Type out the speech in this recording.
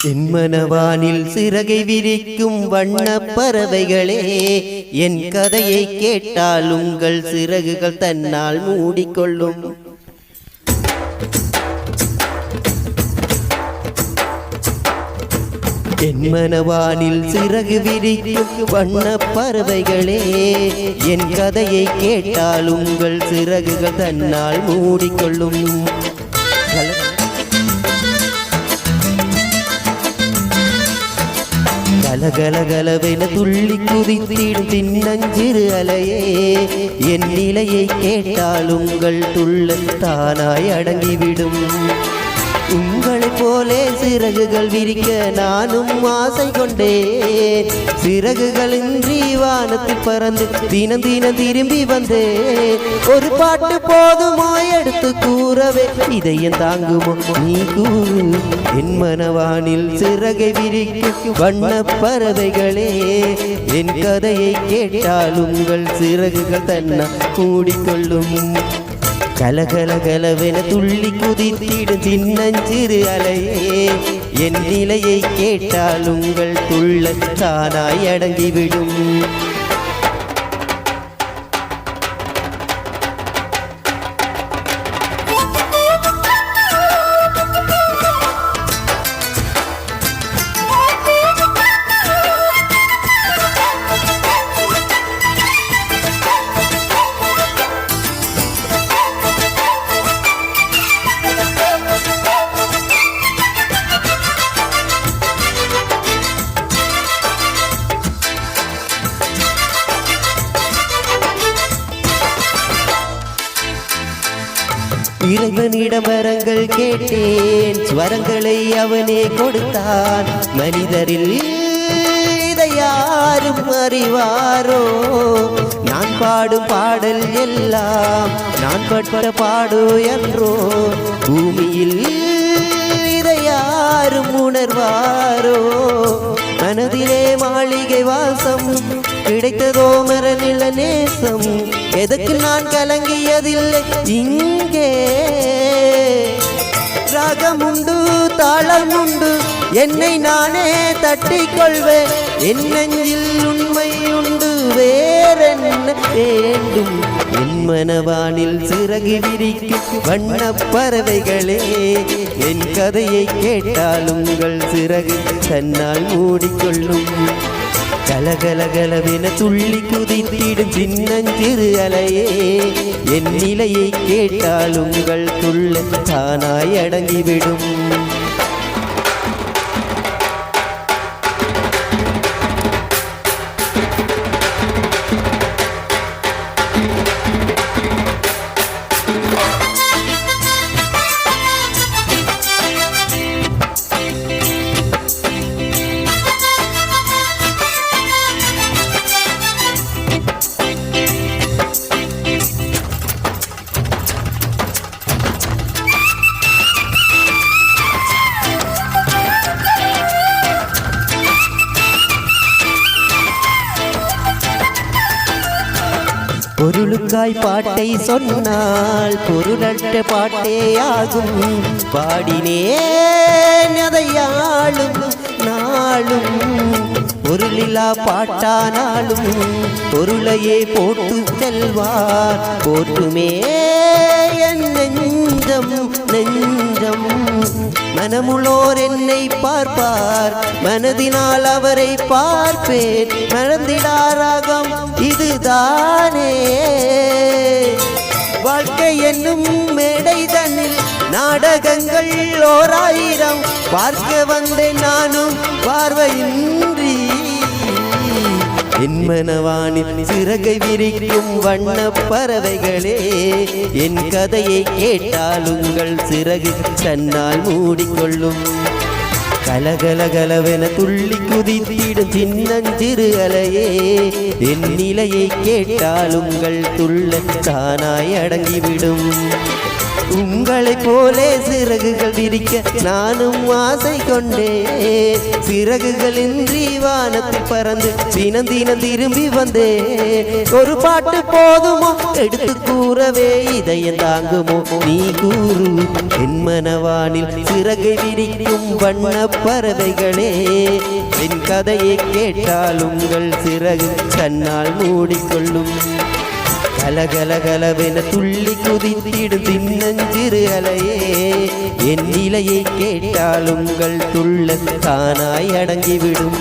என் மனவானில் சிறகை விரிக்கும் வண்ண பறவைகளே, என் கதையை கேட்டால் உங்கள் சிறகுகள் தன்னால் மூடிக்கொள்ளும். என் மனவானில் சிறகு விரிக்கும் வண்ண பறவைகளே, என் கதையை கேட்டால் உங்கள் சிறகுகள் தன்னால் மூடிக்கொள்ளும். கலகலகலவென துள்ளி குதித்திடும் சின்னஞ்சிறு அலையே, என் நிலையை கேட்டால் உங்கள் துள்ளல் தானாய் அடங்கிவிடும். உங்களைப் போலே சிறகுகள் விரிக்க நானும் ஆசை கொண்டேன். சிறகுகளின்றி வானத்தில் பறந்து தினம் தினம் திரும்பி வந்தேன். ஒரு பாட்டு போதுமோ எடுத்து கூறவே, இதயம் தாங்குமோ நீ கூறு. என் மனவானில் சிறகை விரிக்கும் வண்ண பறவைகளே, என் கதையை கேட்டால் உங்கள் சிறகுகள் தன்னால் மூடிக்கொள்ளும். கலகலகலவென துள்ளி குதித்திடும் சின்னஞ்சிறு அலையே, என் நிலையை கேட்டால் உங்கள் துள்ளல் தானாய் அடங்கிவிடும். இறைவனிடம் வரங்கள் கேட்டேன், ஸ்வரங்களை அவனே கொடுத்தான். மனிதரில் இதை யாரும் அறிவாரோ? நான் பாடும் பாடல் எல்லாம் நான் பட்ட பாடோ என்றோ? பூமியில் இதை யாரும் உணர்வாரோ? மனதிலே மாளிகை வாசம் கிடைத்ததோ மரநில நேசம். எதற்கு நான் கலங்கியதில்லை இங்கே? ராகமுண்டு தாளமுண்டு, என்னை நானே தட்டிக் கொள்வேன். என் நெஞ்சில் உண்மை உண்டு, வேறென்ன வேண்டும்? என் மனவானில் சிறகு விரிக்கும் வண்ண பறவைகளே, என் கதையை கேட்டால் உங்கள் சிறகு தன்னால் மூடிக்கொள்ளும். கலகலகலவென துள்ளி குதித்திடும் சின்னஞ்சிறு அலையே, என் நிலையை கேட்டால் உங்கள் துள்ளல் தானாய் அடங்கிவிடும். பொருளுக்காய் பாட்டை சொன்னால் பொருளற்ற பாட்டே ஆகும். பாடினேன் அதையாளும் நாளும், பொருளில்லா பாட்டானாலும் பொருளையே போட்டு செல்வார். போற்றுமே என் நெஞ்சம் நெஞ்சம். மனமுள்ளோர் என்னை பார்ப்பார், மனதினால் அவரை பார்ப்பேன். மறந்திடாராகம் இதுதானே வாழ்க்கை என்னும் மேடை தன்னில் நாடகங்கள் 1000 பார்க்க வந்தேன் நானும் பார்வையின்றி. என் மனவானில் சிறகை விரிக்கும் வண்ண பறவைகளே, என் கதையை கேட்டால் உங்கள் சிறகு தன்னால் மூடிக்கொள்ளும். கலகலகலவென துள்ளி குதித்திடும் சின்னஞ்சிறு அலையே, என் நிலையை கேட்டால் உங்கள் துள்ளல் தானாய் அடங்கிவிடும். உங்களைப் போலே சிறகுகள் விரிக்க நானும் ஆசை கொண்டே சிறகுகளின்றி வானத்தில் பறந்து தினம் தினம் திரும்பி வந்தே ஒரு பாட்டு போதுமோ எடுத்து கூறவே இதயம் தாங்குமோ நீ கூறு என் மனவானில் சிறகை விரிக்கும் வண்ண பறவைகளே என் கதையை கேட்டால் உங்கள் சிறகு கண்ணால் மூடிக்கொள்ளும் கலகலகலவென துள்ளி குதித்திடும் தின்னஞ்சிறு அலையே என் நிலையை கேட்டால் உங்கள் துள்ள தானாய் அடங்கிவிடும்